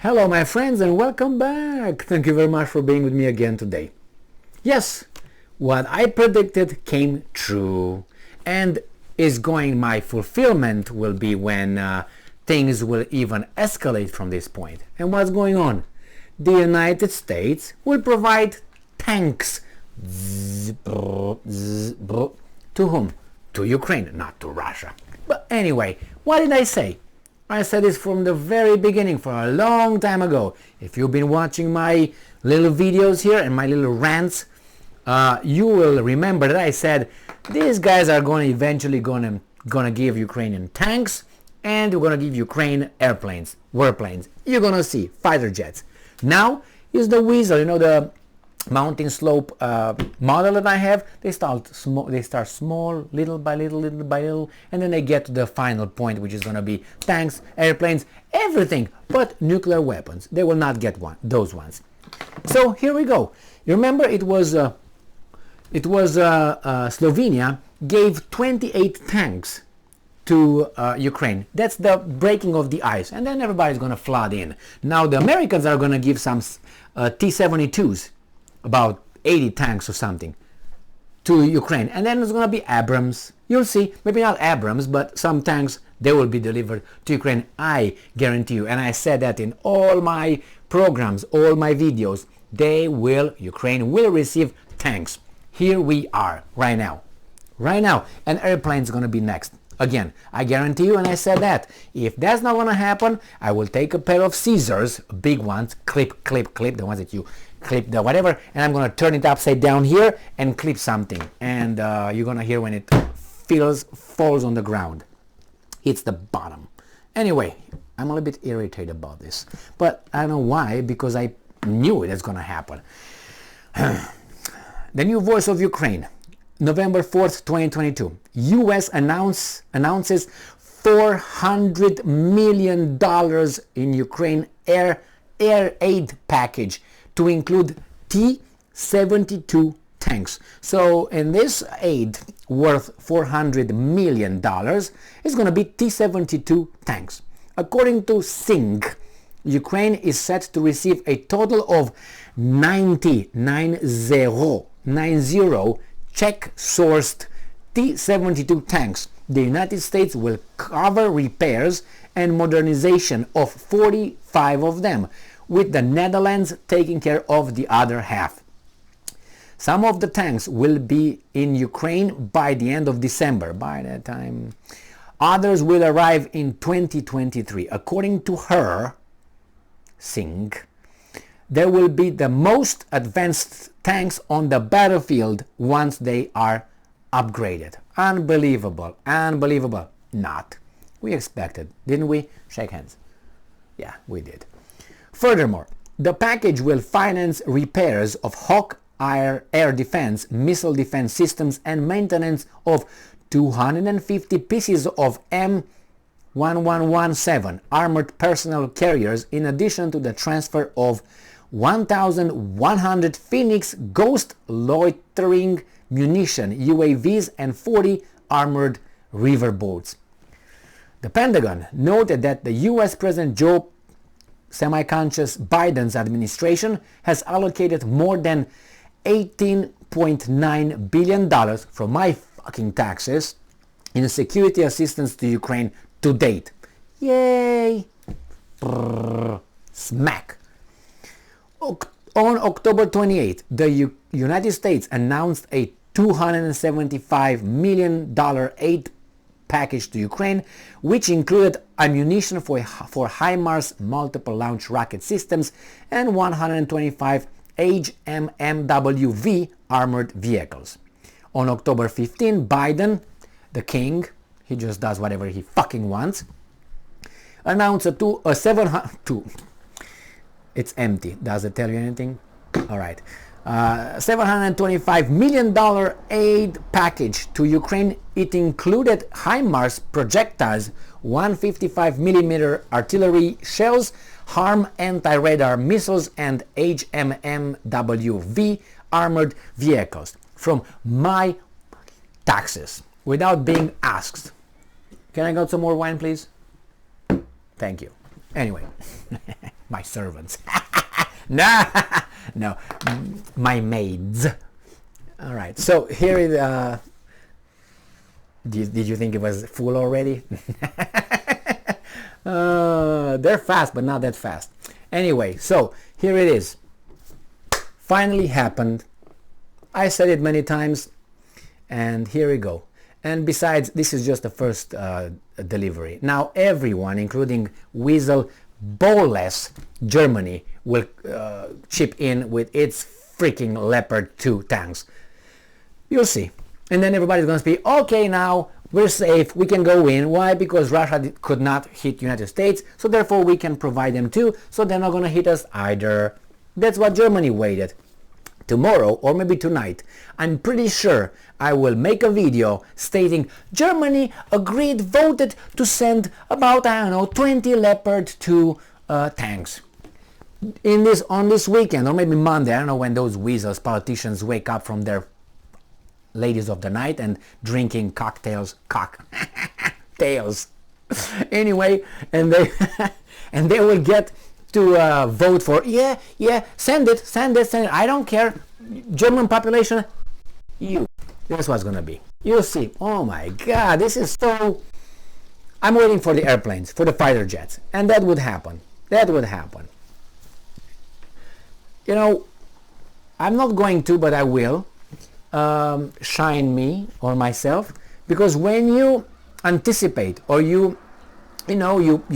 Hello my friends and welcome back. Thank you very much for being with me again today. Yes, what I predicted came true and my fulfillment will be when things will even escalate from this point. And what's going on? The United States will provide tanks. To whom? To Ukraine, not to Russia. But anyway, what did I say? I said this from the very beginning, for a long time ago. If you've been watching my little videos here and my little rants, you will remember that I said these guys are eventually gonna give Ukrainian tanks, and we're gonna give Ukraine airplanes, warplanes. You're gonna see fighter jets. Now is the weasel, the mountain slope model that I have. They start small, little by little, and then they get to the final point, which is going to be tanks, airplanes, everything but nuclear weapons. They will not get those ones. So here we go. You remember it was Slovenia gave 28 tanks to Ukraine. That's the breaking of the ice, and then everybody's going to flood in. Now the Americans are going to give some T-72s, about 80 tanks or something, to Ukraine, and then there's going to be Abrams. You'll see, maybe not Abrams, but some tanks, they will be delivered to Ukraine, I guarantee you. And I said that in all my programs, all my videos, Ukraine will receive tanks. Here we are right now, and airplanes going to be next. Again, I guarantee you, and I said that if that's not going to happen, I will take a pair of scissors, big ones, clip, the ones that you clip the whatever, and I'm going to turn it upside down here and clip something, and you're going to hear when it falls on the ground. Hits the bottom. Anyway, I'm a little bit irritated about this, but I don't know why, because I knew it was going to happen. The new voice of Ukraine. November 4th, 2022. U.S. announces $400 million in Ukraine air aid package to include T-72 tanks. So in this aid worth $400 million is going to be T-72 tanks. According to Sing, Ukraine is set to receive a total of 90 Czech-sourced T-72 tanks. The United States will cover repairs and modernization of 45 of them, with the Netherlands taking care of the other half. Some of the tanks will be in Ukraine by the end of December. By that time, others will arrive in 2023. According to her, Singh, there will be the most advanced tanks on the battlefield once they are upgraded. Unbelievable. Not. We expected, didn't we? Shake hands. Yeah, we did. Furthermore, the package will finance repairs of Hawk air defense, missile defense systems, and maintenance of 250 pieces of M1117 armored personnel carriers, in addition to the transfer of 1,100 Phoenix Ghost loitering munition UAVs and 40 armored riverboats. The Pentagon noted that the U.S. President Joe semi-conscious Biden's administration has allocated more than $18.9 billion from my fucking taxes in security assistance to Ukraine to date. Yay! Smack. On October 28th, the United States announced a $275 million aid package to Ukraine, which included ammunition for HIMARS multiple launch rocket systems and 125 HMMWV armored vehicles. On October 15, Biden, the king, he just does whatever he fucking wants, announced a 700 It's empty. Does it tell you anything? All right. $725 million aid package to Ukraine. It included HIMARS projectiles, 155mm artillery shells, HARM anti-radar missiles, and HMMWV armored vehicles from my taxes without being asked. Can I get some more wine, please? Thank you. Anyway. my servants. No, no, my maids. All right, so here is, did you think it was full already? They're fast, but not that fast. Anyway, so here it is. Finally happened. I said it many times, and here we go. And besides, this is just the first delivery. Now everyone, including Weasel Ballless Germany, will chip in with its freaking Leopard 2 tanks. You'll see. And then everybody's going to be, okay, now we're safe, we can go in. Why? Because Russia could not hit United States, so therefore we can provide them too, so they're not going to hit us either. That's what Germany waited. Tomorrow, or maybe tonight, I'm pretty sure I will make a video stating Germany voted to send about, I don't know, 20 Leopard 2 tanks. On this weekend, or maybe Monday, I don't know when those weasels, politicians, wake up from their ladies of the night and drinking cocktails, tails. Anyway, and they and they will get to vote for, yeah, send it. I don't care. German population, that's what's gonna be. You'll see. Oh my God, this is so. I'm waiting for the airplanes, for the fighter jets, and that would happen. You know, I'm not going to, but I will. Shine me or myself, because when you anticipate or you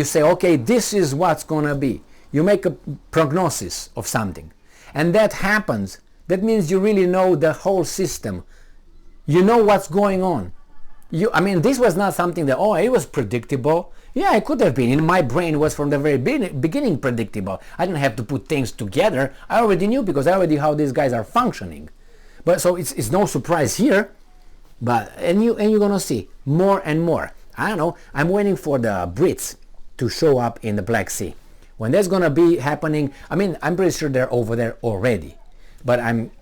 say, okay, this is what's gonna be, you make a prognosis of something, and that happens, that means you really know the whole system, you know what's going on. I mean, this was not something that, it was predictable. Yeah, it could have been. In my brain, it was from the very beginning predictable. I didn't have to put things together. I already knew, because I already knew how these guys are functioning. But so it's no surprise here, but and you're gonna see more and more. I don't know. I'm waiting for the Brits to show up in the Black Sea. When that's gonna be happening, I mean, I'm pretty sure they're over there already. But I'm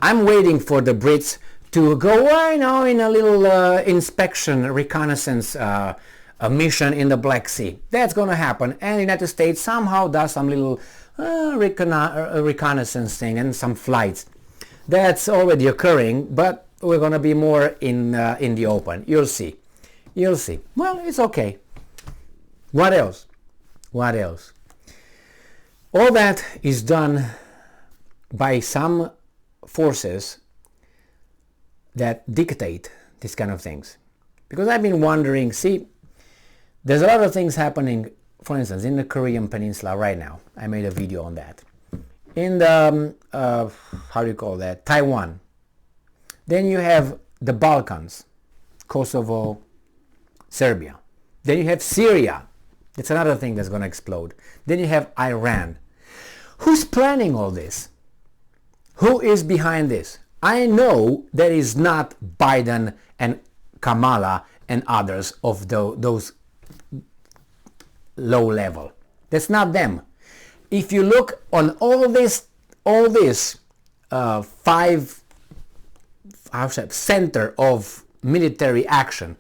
waiting for the Brits to go, in a little inspection, reconnaissance mission in the Black Sea. That's gonna happen, and the United States somehow does some little reconnaissance thing and some flights. That's already occurring, but we're going to be more in the open. You'll see. Well, it's okay. What else? All that is done by some forces that dictate these kind of things. Because I've been wondering, see, there's a lot of things happening, for instance, in the Korean Peninsula right now. I made a video on that. In the, how do you call that, Taiwan. Then you have the Balkans, Kosovo, Serbia. Then you have Syria. It's another thing that's going to explode. Then you have Iran. Who's planning all this? Who is behind this? I know that is not Biden and Kamala and others of those low level. That's not them. If you look on all this center of military action,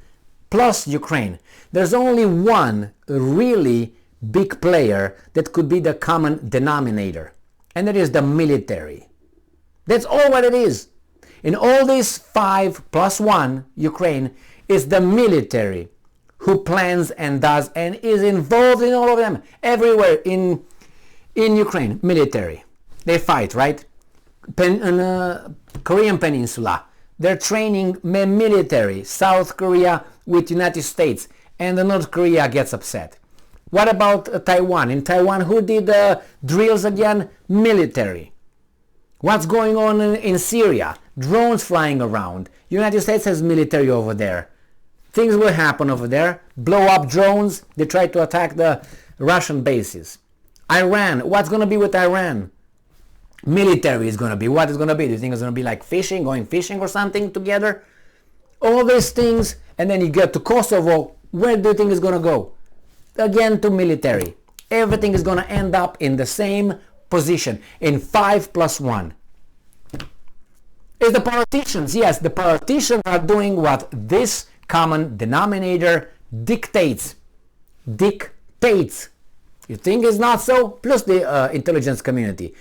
plus Ukraine, there's only one really big player that could be the common denominator, and that is the military. That's all what it is. In all these 5 plus 1, Ukraine, is the military who plans and does and is involved in all of them, everywhere in Ukraine, military. They fight, right? Korean Peninsula, they're training military. South Korea with United States, and the North Korea gets upset. What about Taiwan? In Taiwan, who did drills again? Military. What's going on in Syria? Drones flying around. United States has military over there. Things will happen over there. Blow up drones. They try to attack the Russian bases. Iran. What's going to be with Iran? Military is going to be. What is going to be? Do you think it's going to be like fishing, going fishing or something together? All these things, and then you get to Kosovo. Where do you think it's going to go? Again to military. Everything is going to end up in the same position, in 5 plus 1. It's the politicians. Yes, the politicians are doing what this common denominator dictates. You think it's not so? Plus the intelligence community.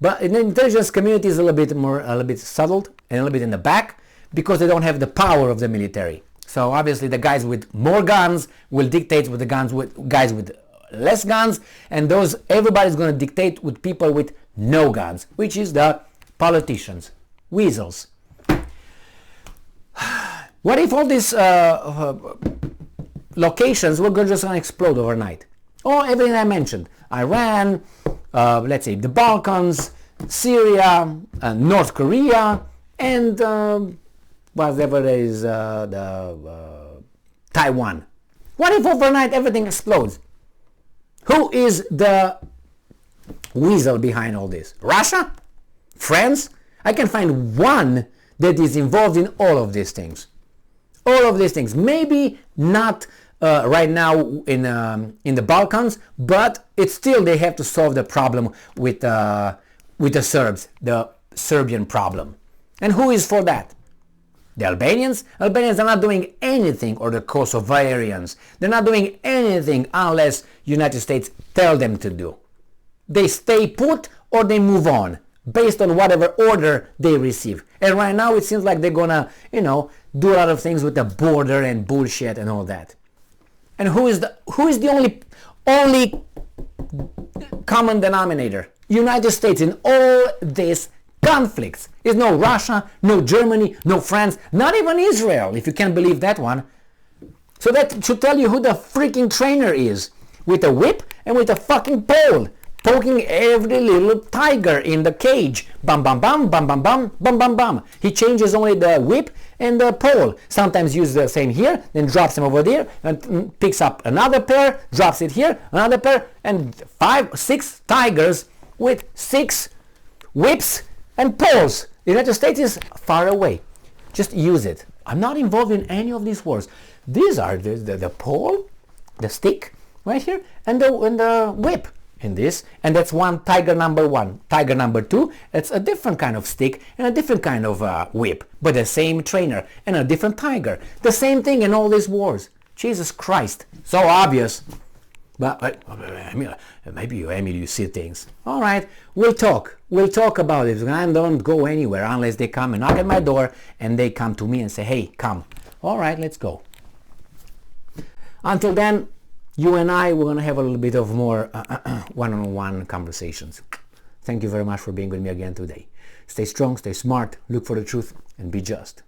But in the intelligence community is a little bit subtle and a little bit in the back because they don't have the power of the military. So obviously the guys with more guns will dictate with the guys with less guns, and everybody's going to dictate with people with no guns, which is the politicians, weasels. What if all these locations were just going to explode overnight? Oh, everything I mentioned: Iran, let's say the Balkans, Syria, North Korea, and whatever is Taiwan. What if overnight everything explodes? Who is the weasel behind all this? Russia? France? I can find one that is involved in all of these things. All of these things. Maybe not right now in the Balkans, but it's still they have to solve the problem with the Serbs, the Serbian problem. And who is for that? The Albanians? Albanians are not doing anything, or the Kosovarians. They're not doing anything unless United States tell them to do. They stay put or they move on based on whatever order they receive. And right now it seems like they're gonna, do a lot of things with the border and bullshit and all that. And who is the only common denominator? United States in all these conflicts. There's no Russia, no Germany, no France, not even Israel, if you can't believe that one. So that should tell you who the freaking trainer is, with a whip and with a fucking pole, poking every little tiger in the cage. Bam, bam, bam, bam, bam, bam, bam, bam, bam. He changes only the whip and the pole. Sometimes uses the same here, then drops them over there, and picks up another pair, drops it here, another pair, and 5, 6 tigers with 6 whips and poles. The United States is far away. Just use it. I'm not involved in any of these wars. These are the pole, the stick right here, and the whip in this. And that's tiger number 1. Tiger number 2, it's a different kind of stick and a different kind of whip, but the same trainer and a different tiger. The same thing in all these wars. Jesus Christ. So obvious. But maybe you see things. All right, we'll talk. We'll talk about it. I don't go anywhere unless they come and knock at my door and they come to me and say, hey, come. All right, let's go. Until then, you and I, we're going to have a little bit of more one-on-one conversations. Thank you very much for being with me again today. Stay strong, stay smart, look for the truth, and be just.